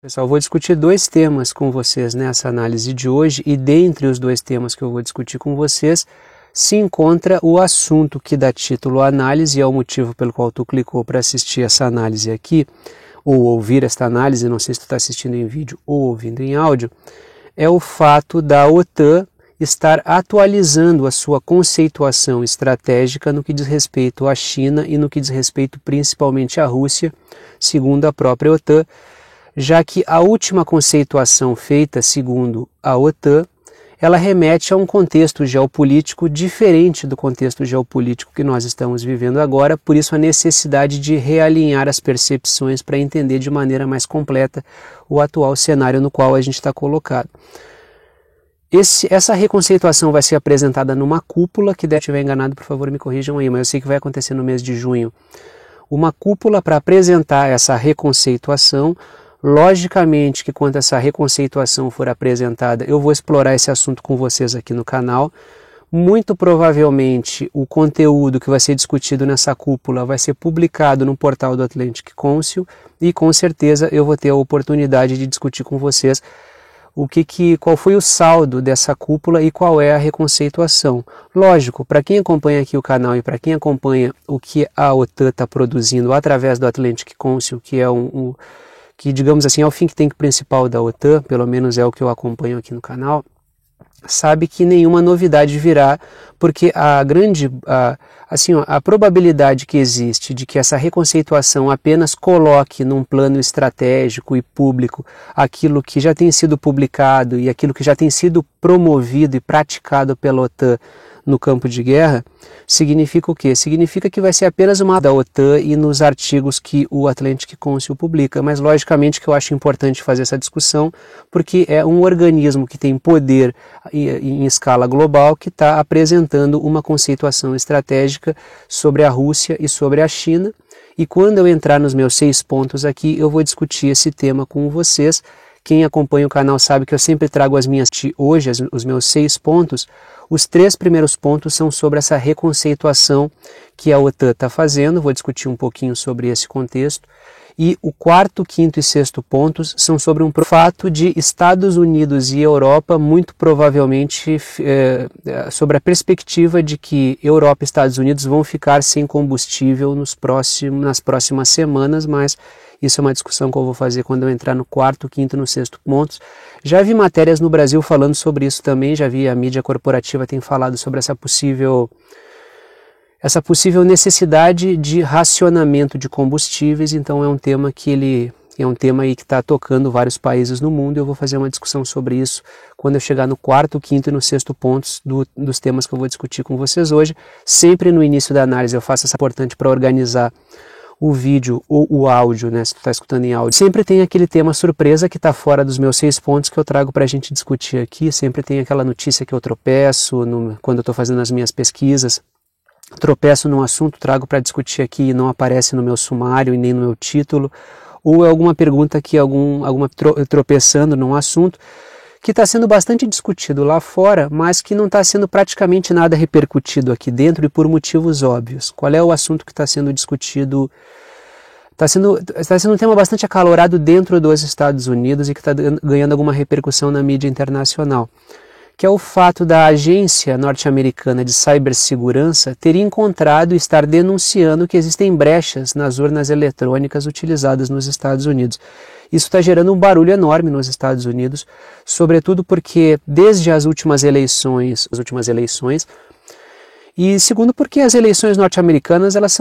Pessoal, eu vou discutir dois temas com vocês nessa análise de hoje, e dentre os dois temas que eu vou discutir com vocês se encontra o assunto que dá título à análise e é o motivo pelo qual tu clicou para assistir essa análise aqui, ou ouvir esta análise, não sei se tu está assistindo em vídeo ou ouvindo em áudio, é o fato da OTAN estar atualizando a sua conceituação estratégica no que diz respeito à China e no que diz respeito principalmente à Rússia, segundo a própria OTAN, já que a última conceituação feita, segundo a OTAN, ela remete a um contexto geopolítico diferente do contexto geopolítico que nós estamos vivendo agora, por isso a necessidade de realinhar as percepções para entender de maneira mais completa o atual cenário no qual a gente está colocado. Essa reconceituação vai ser apresentada numa cúpula, que deve estiver enganado, por favor me corrijam aí, mas eu sei que vai acontecer no mês de junho. Uma cúpula para apresentar essa reconceituação. Logicamente que quando essa reconceituação for apresentada, eu vou explorar esse assunto com vocês aqui no canal. Muito provavelmente o conteúdo que vai ser discutido nessa cúpula vai ser publicado no portal do Atlantic Council e com certeza eu vou ter a oportunidade de discutir com vocês qual foi o saldo dessa cúpula e qual é a reconceituação. Lógico, para quem acompanha aqui o canal e para quem acompanha o que a OTAN está produzindo através do Atlantic Council, que é que, digamos assim, é o think tank principal da OTAN, pelo menos é o que eu acompanho aqui no canal, sabe que nenhuma novidade virá, porque a probabilidade que existe de que essa reconceituação apenas coloque num plano estratégico e público aquilo que já tem sido publicado e aquilo que já tem sido promovido e praticado pela OTAN no campo de guerra, significa o quê? Significa que vai ser apenas uma da OTAN e nos artigos que o Atlantic Council publica, mas logicamente que eu acho importante fazer essa discussão, porque é um organismo que tem poder em escala global que está apresentando uma conceituação estratégica sobre a Rússia e sobre a China, e quando eu entrar nos meus 6 pontos aqui, eu vou discutir esse tema com vocês. Quem acompanha o canal sabe que eu sempre trago os meus 6 pontos. Os 3 primeiros pontos são sobre essa reconceituação que a OTAN está fazendo, vou discutir um pouquinho sobre esse contexto. E o 4º, 5º e 6º pontos são sobre um fato de Estados Unidos e Europa, muito provavelmente sobre a perspectiva de que Europa e Estados Unidos vão ficar sem combustível nas próximas semanas, mas isso é uma discussão que eu vou fazer quando eu entrar no 4º, 5º e no 6º pontos. Já vi matérias no Brasil falando sobre isso também, já vi a mídia corporativa tem falado sobre essa possível necessidade de racionamento de combustíveis, então é um tema que está tocando vários países no mundo, e eu vou fazer uma discussão sobre isso quando eu chegar no 4º, 5º e no 6º pontos dos temas que eu vou discutir com vocês hoje. Sempre no início da análise eu faço essa importante para organizar o vídeo ou o áudio, né, se tu está escutando em áudio. Sempre tem aquele tema surpresa que está fora dos meus 6 pontos que eu trago para a gente discutir aqui, sempre tem aquela notícia que eu tropeço quando eu estou fazendo as minhas pesquisas, tropeço num assunto, trago para discutir aqui e não aparece no meu sumário e nem no meu título, ou é alguma pergunta que tropeçando num assunto que está sendo bastante discutido lá fora, mas que não está sendo praticamente nada repercutido aqui dentro e por motivos óbvios. Qual é o assunto que está sendo discutido? Está sendo um tema bastante acalorado dentro dos Estados Unidos e que está ganhando alguma repercussão na mídia internacional, que é o fato da Agência Norte-Americana de Cibersegurança ter encontrado e estar denunciando que existem brechas nas urnas eletrônicas utilizadas nos Estados Unidos. Isso está gerando um barulho enorme nos Estados Unidos, sobretudo porque desde as últimas eleições, e segundo porque as eleições norte-americanas elas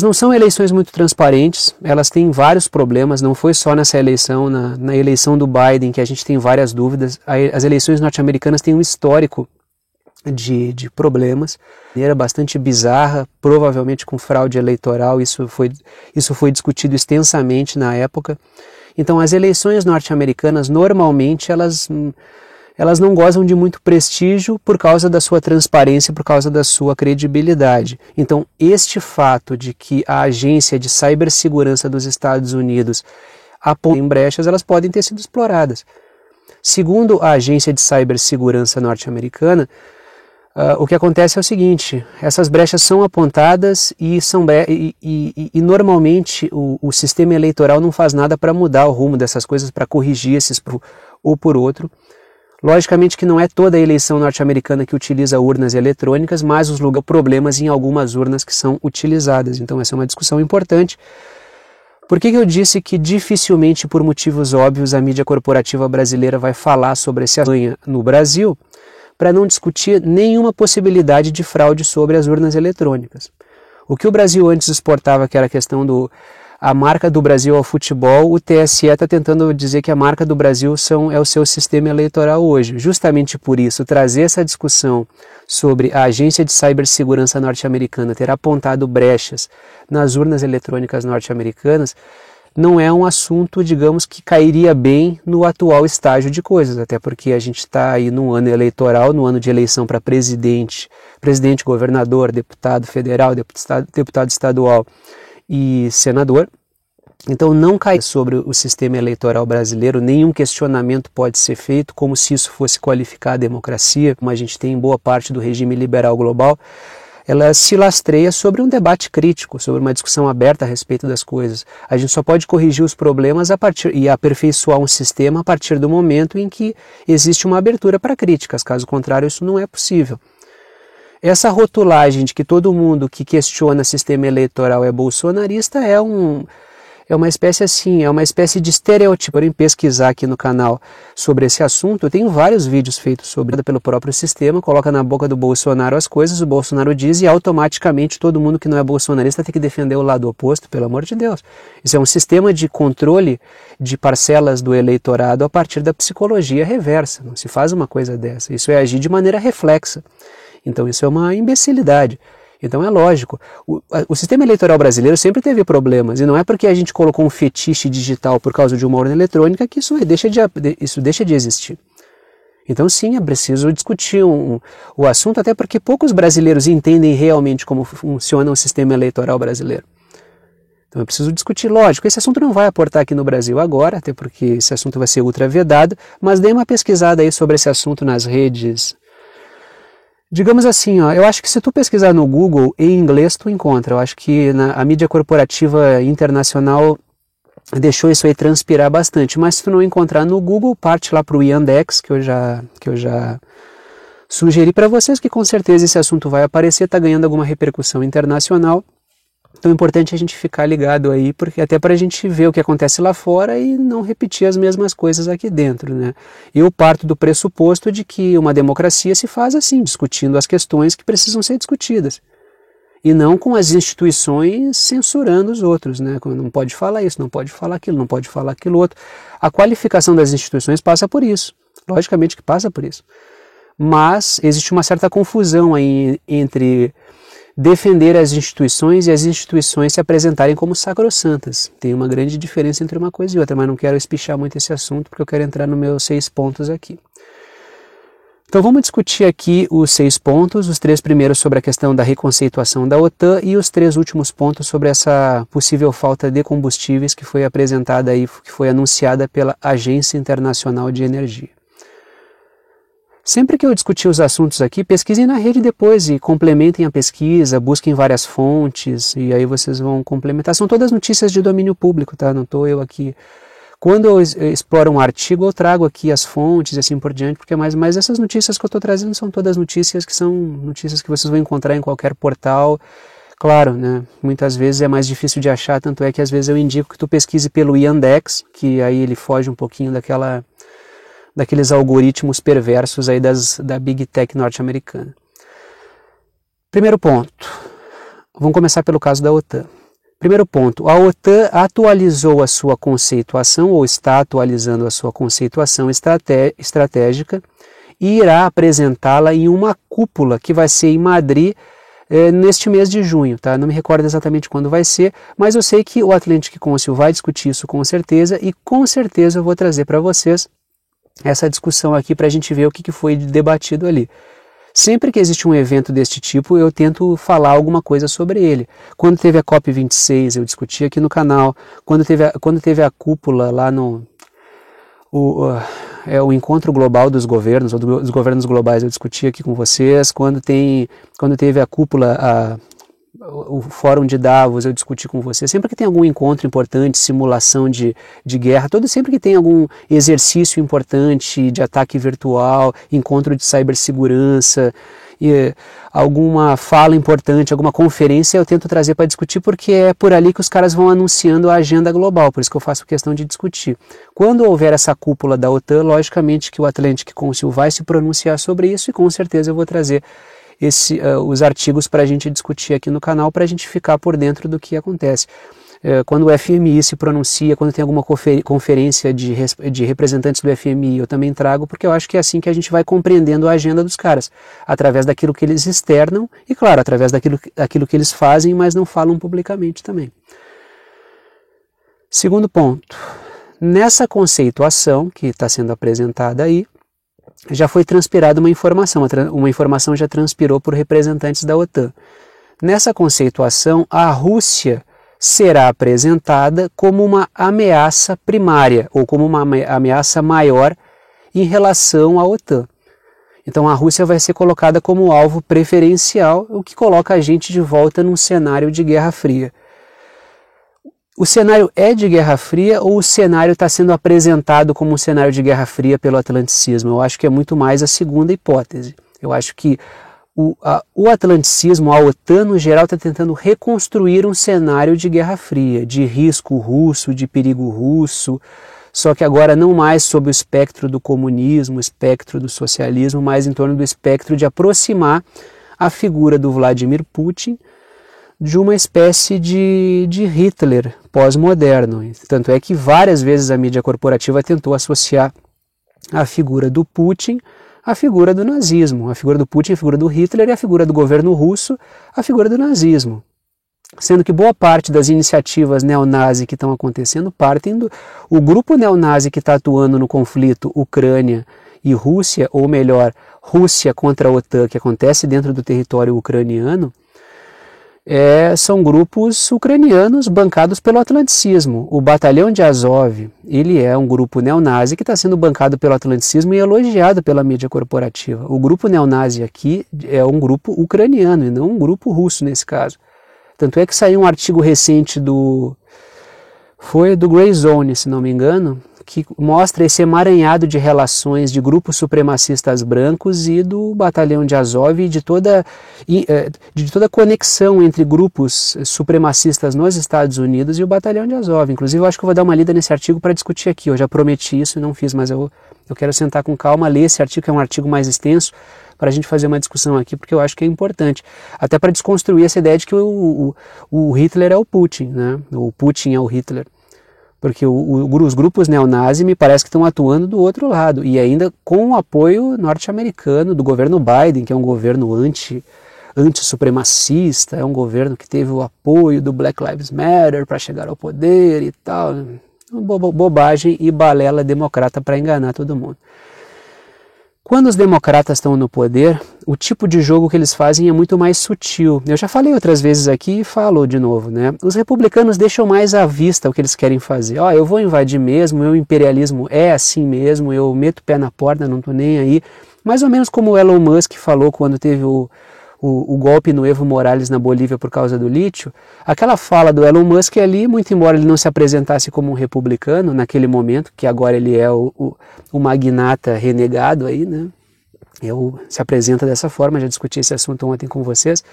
não são eleições muito transparentes, elas têm vários problemas, não foi só nessa eleição, na eleição do Biden que a gente tem várias dúvidas. As eleições norte-americanas têm um histórico de problemas, de maneira bastante bizarra, provavelmente com fraude eleitoral, isso foi discutido extensamente na época. Então as eleições norte-americanas normalmente elas não gozam de muito prestígio por causa da sua transparência, por causa da sua credibilidade. Então este fato de que a Agência de Cibersegurança dos Estados Unidos aponta em brechas, elas podem ter sido exploradas. Segundo a Agência de Cibersegurança norte-americana, O que acontece é o seguinte, essas brechas são apontadas e normalmente o sistema eleitoral não faz nada para mudar o rumo dessas coisas, para corrigir esses ou por outro. Logicamente que não é toda a eleição norte-americana que utiliza urnas eletrônicas, mas os problemas em algumas urnas que são utilizadas. Então essa é uma discussão importante. Por que eu disse que dificilmente, por motivos óbvios, a mídia corporativa brasileira vai falar sobre esse assunto no Brasil? Para não discutir nenhuma possibilidade de fraude sobre as urnas eletrônicas. O que o Brasil antes exportava, que era a questão a marca do Brasil ao futebol, o TSE está tentando dizer que a marca do Brasil é o seu sistema eleitoral hoje. Justamente por isso, trazer essa discussão sobre a Agência de Cibersegurança norte-americana ter apontado brechas nas urnas eletrônicas norte-americanas não é um assunto, digamos, que cairia bem no atual estágio de coisas, até porque a gente está aí num ano eleitoral, no ano de eleição para presidente, governador, deputado federal, deputado estadual e senador. Então não cai sobre o sistema eleitoral brasileiro, nenhum questionamento pode ser feito como se isso fosse qualificar a democracia, como a gente tem em boa parte do regime liberal global. Ela se lastreia sobre um debate crítico, sobre uma discussão aberta a respeito das coisas. A gente só pode corrigir os problemas e aperfeiçoar um sistema a partir do momento em que existe uma abertura para críticas, caso contrário isso não é possível. Essa rotulagem de que todo mundo que questiona o sistema eleitoral é bolsonarista é uma espécie de estereótipo. Podem pesquisar aqui no canal sobre esse assunto. Eu tenho vários vídeos feitos pelo próprio sistema, coloca na boca do Bolsonaro as coisas, o Bolsonaro diz e automaticamente todo mundo que não é bolsonarista tem que defender o lado oposto, pelo amor de Deus. Isso é um sistema de controle de parcelas do eleitorado a partir da psicologia reversa. Não se faz uma coisa dessa. Isso é agir de maneira reflexa. Então isso é uma imbecilidade. Então é lógico, o sistema eleitoral brasileiro sempre teve problemas, e não é porque a gente colocou um fetiche digital por causa de uma urna eletrônica que isso deixa de existir. Então sim, é preciso discutir o assunto, até porque poucos brasileiros entendem realmente como funciona o sistema eleitoral brasileiro. Então é preciso discutir, lógico, esse assunto não vai aportar aqui no Brasil agora, até porque esse assunto vai ser ultra vedado, mas dê uma pesquisada aí sobre esse assunto nas redes. Digamos assim, eu acho que se tu pesquisar no Google, em inglês tu encontra. Eu acho que a mídia corporativa internacional deixou isso aí transpirar bastante. Mas se tu não encontrar no Google, parte lá para o Yandex, que eu já sugeri para vocês, que com certeza esse assunto vai aparecer, está ganhando alguma repercussão internacional. Então é importante a gente ficar ligado aí, porque até para a gente ver o que acontece lá fora e não repetir as mesmas coisas aqui dentro, né? Eu parto do pressuposto de que uma democracia se faz assim, discutindo as questões que precisam ser discutidas. E não com as instituições censurando os outros, né? Não pode falar isso, não pode falar aquilo, não pode falar aquilo outro. A qualificação das instituições passa por isso. Logicamente que passa por isso. Mas existe uma certa confusão aí entre defender as instituições e as instituições se apresentarem como sacrossantas. Tem uma grande diferença entre uma coisa e outra, mas não quero espichar muito esse assunto porque eu quero entrar nos meus 6 pontos aqui. Então vamos discutir aqui os 6 pontos, os 3 primeiros sobre a questão da reconceituação da OTAN e os 3 últimos pontos sobre essa possível falta de combustíveis que foi apresentada aí, que foi anunciada pela Agência Internacional de Energia. Sempre que eu discutir os assuntos aqui, pesquisem na rede depois e complementem a pesquisa, busquem várias fontes e aí vocês vão complementar. São todas notícias de domínio público, tá? Não estou eu aqui. Quando eu exploro um artigo, eu trago aqui as fontes e assim por diante, porque mas essas notícias que eu estou trazendo são todas notícias que são notícias que vocês vão encontrar em qualquer portal. Claro, né? Muitas vezes é mais difícil de achar, tanto é que às vezes eu indico que tu pesquise pelo Yandex, que aí ele foge um pouquinho daqueles algoritmos perversos aí da Big Tech norte-americana. Primeiro ponto, vamos começar pelo caso da OTAN. Primeiro ponto, a OTAN atualizou a sua conceituação, ou está atualizando a sua conceituação estratégica, e irá apresentá-la em uma cúpula que vai ser em Madrid neste mês de junho, tá? Não me recordo exatamente quando vai ser, mas eu sei que o Atlantic Council vai discutir isso com certeza, e com certeza eu vou trazer para vocês essa discussão aqui para a gente ver o que foi debatido ali. Sempre que existe um evento deste tipo, eu tento falar alguma coisa sobre ele. Quando teve a COP26, eu discuti aqui no canal. Quando teve a cúpula lá o encontro global dos governos, ou dos governos globais, eu discuti aqui com vocês, quando teve a cúpula, o Fórum de Davos, eu discuti com vocês, sempre que tem algum encontro importante, simulação de guerra, sempre que tem algum exercício importante de ataque virtual, encontro de cibersegurança, e alguma fala importante, alguma conferência, eu tento trazer para discutir, porque é por ali que os caras vão anunciando a agenda global, por isso que eu faço questão de discutir. Quando houver essa cúpula da OTAN, logicamente que o Atlantic Council vai se pronunciar sobre isso, e com certeza eu vou trazer os artigos para a gente discutir aqui no canal, para a gente ficar por dentro do que acontece. Quando o FMI se pronuncia, quando tem alguma conferência de representantes do FMI, eu também trago, porque eu acho que é assim que a gente vai compreendendo a agenda dos caras, através daquilo que eles externam e, claro, através daquilo que eles fazem, mas não falam publicamente também. Segundo ponto, nessa conceituação que está sendo apresentada aí, já foi transpirada uma informação já transpirou por representantes da OTAN. Nessa conceituação, a Rússia será apresentada como uma ameaça primária, ou como uma ameaça maior em relação à OTAN. Então a Rússia vai ser colocada como alvo preferencial, o que coloca a gente de volta num cenário de Guerra Fria. O cenário é de Guerra Fria ou o cenário está sendo apresentado como um cenário de Guerra Fria pelo atlanticismo? Eu acho que é muito mais a segunda hipótese. Eu acho que o atlanticismo, a OTAN no geral, está tentando reconstruir um cenário de Guerra Fria, de risco russo, de perigo russo, só que agora não mais sob o espectro do comunismo, o espectro do socialismo, mas em torno do espectro de aproximar a figura do Vladimir Putin de uma espécie de Hitler pós-moderno. Tanto é que várias vezes a mídia corporativa tentou associar a figura do Putin à figura do nazismo, a figura do Putin, a figura do Hitler e a figura do governo russo, a figura do nazismo. Sendo que boa parte das iniciativas neonazi que estão acontecendo partem o grupo neonazi que está atuando no conflito Ucrânia e Rússia, ou melhor, Rússia contra a OTAN, que acontece dentro do território ucraniano, são grupos ucranianos bancados pelo atlanticismo. O Batalhão de Azov, ele é um grupo neonazi que está sendo bancado pelo atlanticismo e elogiado pela mídia corporativa. O grupo neonazi aqui é um grupo ucraniano e não um grupo russo nesse caso. Tanto é que saiu um artigo recente do Grey Zone, se não me engano, que mostra esse emaranhado de relações de grupos supremacistas brancos e do Batalhão de Azov e de toda conexão entre grupos supremacistas nos Estados Unidos e o Batalhão de Azov. Inclusive, eu acho que eu vou dar uma lida nesse artigo para discutir aqui. Eu já prometi isso e não fiz, mas eu quero sentar com calma, ler esse artigo, que é um artigo mais extenso, para a gente fazer uma discussão aqui, porque eu acho que é importante. Até para desconstruir essa ideia de que o Hitler é o Putin, né? O Putin é o Hitler. Porque os grupos neonazis me parece que estão atuando do outro lado, e ainda com o apoio norte-americano, do governo Biden, que é um governo anti-supremacista, é um governo que teve o apoio do Black Lives Matter para chegar ao poder e tal. Bobagem e balela democrata para enganar todo mundo. Quando os democratas estão no poder, o tipo de jogo que eles fazem é muito mais sutil. Eu já falei outras vezes aqui e falo de novo, né? Os republicanos deixam mais à vista o que eles querem fazer. Eu vou invadir mesmo, meu imperialismo é assim mesmo, eu meto o pé na porta, não estou nem aí. Mais ou menos como o Elon Musk falou quando teve o golpe no Evo Morales na Bolívia por causa do lítio. Aquela fala do Elon Musk ali, muito embora ele não se apresentasse como um republicano naquele momento, que agora ele é o magnata renegado aí, né? Se apresenta dessa forma, já discuti esse assunto ontem com vocês.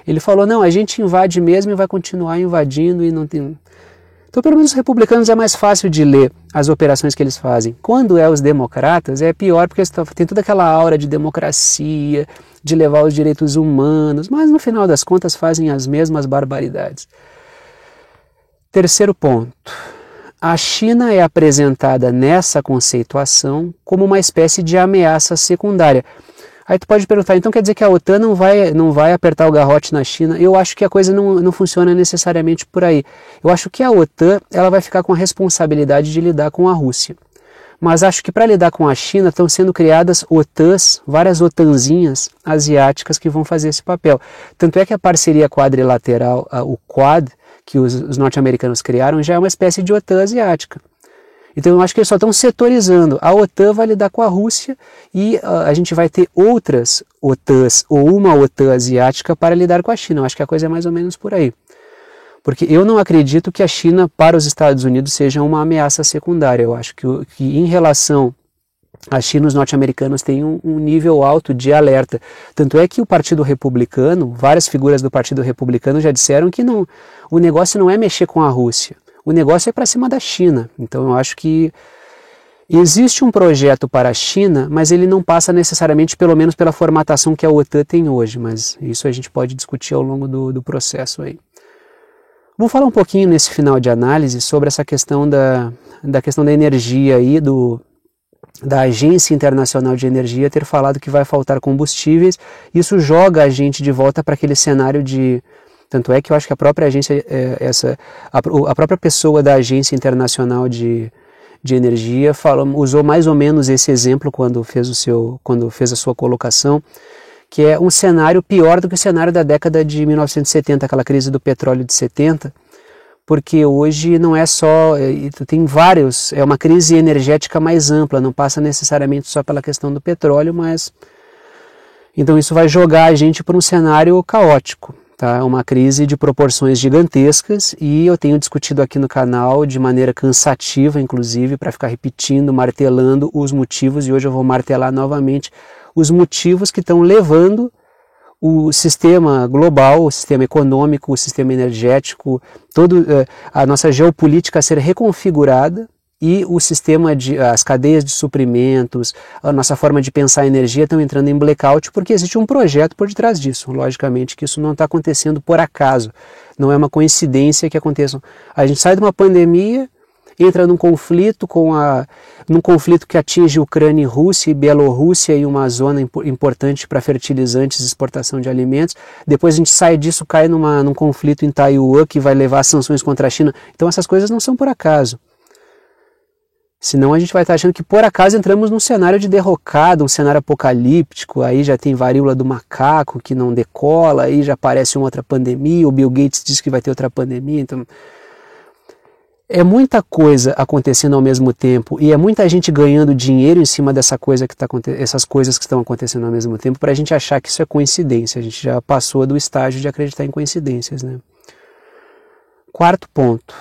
Ele falou, não, a gente invade mesmo e vai continuar invadindo e não tem... Então, pelo menos os republicanos é mais fácil de ler as operações que eles fazem. Quando os democratas, é pior, porque tem toda aquela aura de democracia, de levar os direitos humanos, mas no final das contas fazem as mesmas barbaridades. Terceiro ponto. A China é apresentada nessa conceituação como uma espécie de ameaça secundária. Aí tu pode perguntar, então quer dizer que a OTAN não vai apertar o garrote na China? Eu acho que a coisa não funciona necessariamente por aí. Eu acho que a OTAN ela vai ficar com a responsabilidade de lidar com a Rússia. Mas acho que para lidar com a China estão sendo criadas OTANs, várias OTANzinhas asiáticas que vão fazer esse papel. Tanto é que a parceria quadrilateral, o Quad, que os norte-americanos criaram, já é uma espécie de OTAN asiática. Então eu acho que eles só estão setorizando. A OTAN vai lidar com a Rússia e a gente vai ter outras OTANs ou uma OTAN asiática para lidar com a China. Eu acho que a coisa é mais ou menos por aí. Porque eu não acredito que a China para os Estados Unidos seja uma ameaça secundária. Eu acho que em relação à China, os norte-americanos têm um nível alto de alerta. Tanto é que o Partido Republicano, várias figuras do Partido Republicano já disseram que não, o negócio não é mexer com a Rússia. O negócio é para cima da China. Então eu acho que existe um projeto para a China, mas ele não passa necessariamente, pelo menos pela formatação que a OTAN tem hoje. Mas isso a gente pode discutir ao longo do processo aí. Vamos falar um pouquinho nesse final de análise sobre essa questão da questão da energia aí, da Agência Internacional de Energia ter falado que vai faltar combustíveis. Isso joga a gente de volta para aquele cenário de... Tanto é que eu acho que a própria agência, a própria pessoa da Agência Internacional de Energia usou mais ou menos esse exemplo quando fez a sua colocação, que é um cenário pior do que o cenário da década de 1970, aquela crise do petróleo de 70, porque hoje não é só, tem vários, é uma crise energética mais ampla, não passa necessariamente só pela questão do petróleo, mas... Então isso vai jogar a gente para um cenário caótico. Tá? Uma crise de proporções gigantescas e eu tenho discutido aqui no canal de maneira cansativa, inclusive, para ficar repetindo, martelando os motivos, e hoje eu vou martelar novamente os motivos que estão levando o sistema global, o sistema econômico, o sistema energético, a nossa geopolítica a ser reconfigurada e o sistema as cadeias de suprimentos, a nossa forma de pensar a energia estão entrando em blackout porque existe um projeto por detrás disso. Logicamente que isso não está acontecendo por acaso, não é uma coincidência que aconteça. A gente sai de uma pandemia, entra num conflito num conflito que atinge Ucrânia e Rússia e Bielorrússia e uma zona importante para fertilizantes e exportação de alimentos. Depois a gente sai disso, cai num conflito em Taiwan que vai levar a sanções contra a China. Então essas coisas não são por acaso. Senão a gente vai estar achando que por acaso entramos num cenário de derrocada, um cenário apocalíptico, aí já tem varíola do macaco que não decola, aí já aparece uma outra pandemia, o Bill Gates diz que vai ter outra pandemia, então... É muita coisa acontecendo ao mesmo tempo e é muita gente ganhando dinheiro em cima dessa coisa essas coisas que estão acontecendo ao mesmo tempo para a gente achar que isso é coincidência. A gente já passou do estágio de acreditar em coincidências, né? Quarto ponto.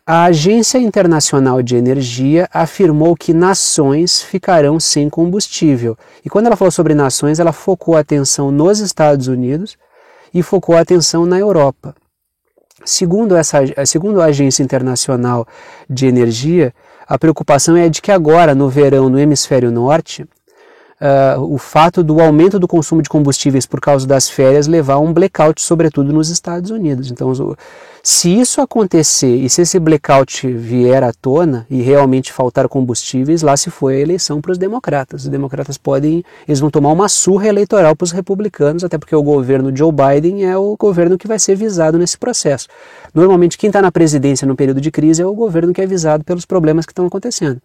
A Agência Internacional de Energia afirmou que nações ficarão sem combustível. E quando ela falou sobre nações, ela focou a atenção nos Estados Unidos e focou a atenção na Europa. Segundo a Agência Internacional de Energia, a preocupação é de que agora, no verão, no hemisfério norte, o fato do aumento do consumo de combustíveis por causa das férias levar a um blackout, sobretudo nos Estados Unidos. Então, se isso acontecer e se esse blackout vier à tona e realmente faltar combustíveis, lá se foi a eleição para os democratas. Os democratas eles vão tomar uma surra eleitoral para os republicanos, até porque o governo Joe Biden é o governo que vai ser visado nesse processo. Normalmente quem está na presidência no período de crise é o governo que é visado pelos problemas que estão acontecendo.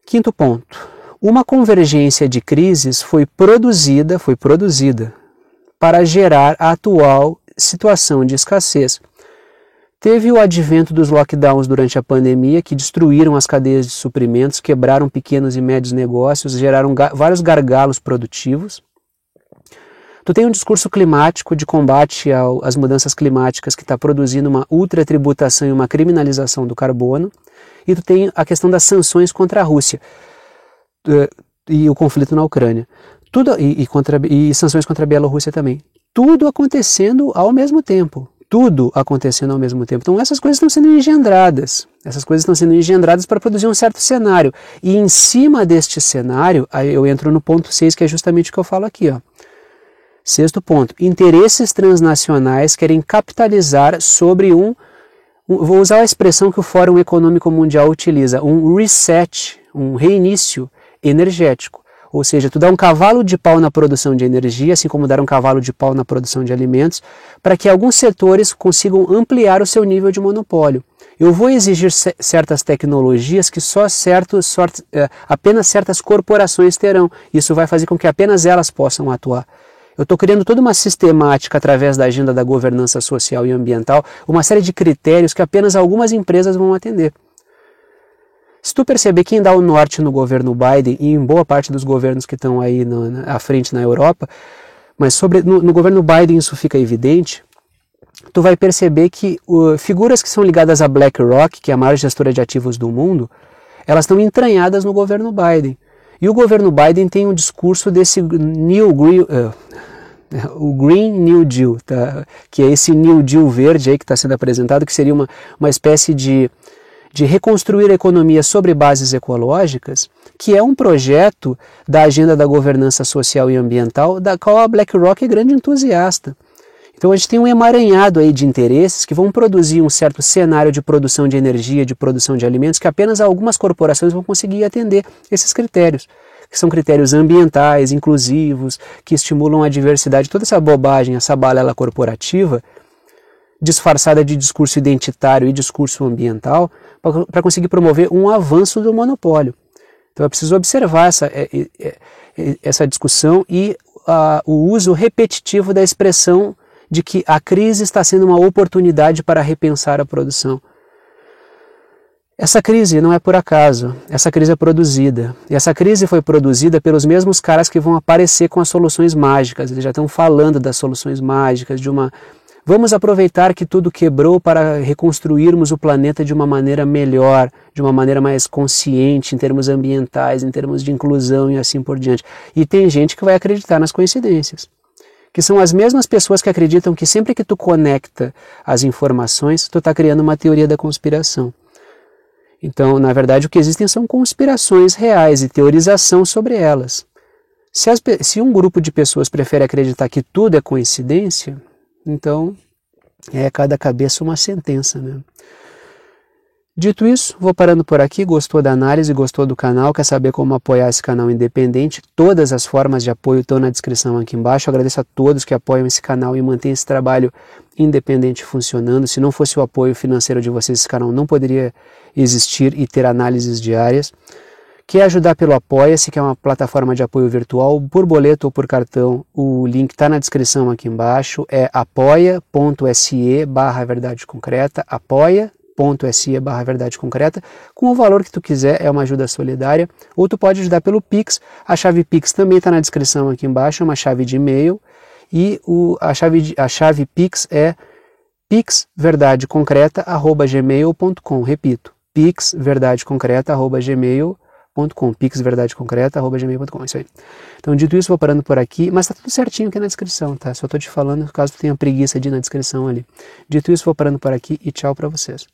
Quinto ponto. Uma convergência de crises foi produzida para gerar a atual situação de escassez. Teve o advento dos lockdowns durante a pandemia, que destruíram as cadeias de suprimentos, quebraram pequenos e médios negócios, geraram vários gargalos produtivos. Tu tem um discurso climático de combate às mudanças climáticas que está produzindo uma ultratributação e uma criminalização do carbono. E tu tem a questão das sanções contra a Rússia e o conflito na Ucrânia. E sanções contra a Bielorrússia também. Tudo acontecendo ao mesmo tempo. Então essas coisas estão sendo engendradas. Para produzir um certo cenário. E em cima deste cenário, aí eu entro no ponto 6, que é justamente o que eu falo aqui. Sexto ponto. Interesses transnacionais querem capitalizar sobre vou usar a expressão que o Fórum Econômico Mundial utiliza, um reset, um reinício energético. Ou seja, tu dá um cavalo de pau na produção de energia, assim como dar um cavalo de pau na produção de alimentos, para que alguns setores consigam ampliar o seu nível de monopólio. Eu vou exigir certas tecnologias que apenas certas corporações terão. Isso vai fazer com que apenas elas possam atuar. Eu estou criando toda uma sistemática através da agenda da governança social e ambiental, uma série de critérios que apenas algumas empresas vão atender. Se tu perceber quem dá o norte no governo Biden e em boa parte dos governos que estão aí à frente na Europa, mas no governo Biden isso fica evidente, tu vai perceber que figuras que são ligadas a BlackRock, que é a maior gestora de ativos do mundo, elas estão entranhadas no governo Biden. E o governo Biden tem um discurso desse o Green New Deal, tá? Que é esse New Deal verde aí que está sendo apresentado, que seria uma espécie de reconstruir a economia sobre bases ecológicas, que é um projeto da agenda da governança social e ambiental, da qual a BlackRock é grande entusiasta. Então a gente tem um emaranhado aí de interesses que vão produzir um certo cenário de produção de energia, de produção de alimentos, que apenas algumas corporações vão conseguir atender esses critérios, que são critérios ambientais, inclusivos, que estimulam a diversidade. Toda essa bobagem, essa balela corporativa, disfarçada de discurso identitário e discurso ambiental, para conseguir promover um avanço do monopólio. Então é preciso observar essa discussão e o uso repetitivo da expressão de que a crise está sendo uma oportunidade para repensar a produção. Essa crise não é por acaso, essa crise é produzida. E essa crise foi produzida pelos mesmos caras que vão aparecer com as soluções mágicas. Eles já estão falando das soluções mágicas, vamos aproveitar que tudo quebrou para reconstruirmos o planeta de uma maneira melhor, de uma maneira mais consciente em termos ambientais, em termos de inclusão e assim por diante. E tem gente que vai acreditar nas coincidências, que são as mesmas pessoas que acreditam que sempre que tu conecta as informações, tu está criando uma teoria da conspiração. Então, na verdade, o que existem são conspirações reais e teorização sobre elas. Se um grupo de pessoas prefere acreditar que tudo é coincidência, então é cada cabeça uma sentença, né? Dito isso, vou parando por aqui. Gostou da análise, gostou do canal, quer saber como apoiar esse canal independente? Todas as formas de apoio estão na descrição aqui embaixo. Eu agradeço a todos que apoiam esse canal e mantêm esse trabalho independente funcionando. Se não fosse o apoio financeiro de vocês, esse canal não poderia existir e ter análises diárias. Quer ajudar pelo Apoia-se, que é uma plataforma de apoio virtual, por boleto ou por cartão, o link está na descrição aqui embaixo, é apoia.se/verdade concreta, apoia.se/verdade concreta, com o valor que tu quiser, é uma ajuda solidária, ou tu pode ajudar pelo Pix, a chave Pix também está na descrição aqui embaixo, é uma chave de e-mail, e a chave Pix é pixverdadeconcreta@gmail.com, repito, pixverdadeconcreta@gmail.com, pixverdadeconcreta@gmail.com, isso aí. Então, dito isso, vou parando por aqui, mas tá tudo certinho aqui na descrição, tá? Só tô te falando caso tu tenha preguiça de ir na descrição ali. Dito isso, vou parando por aqui e tchau pra vocês.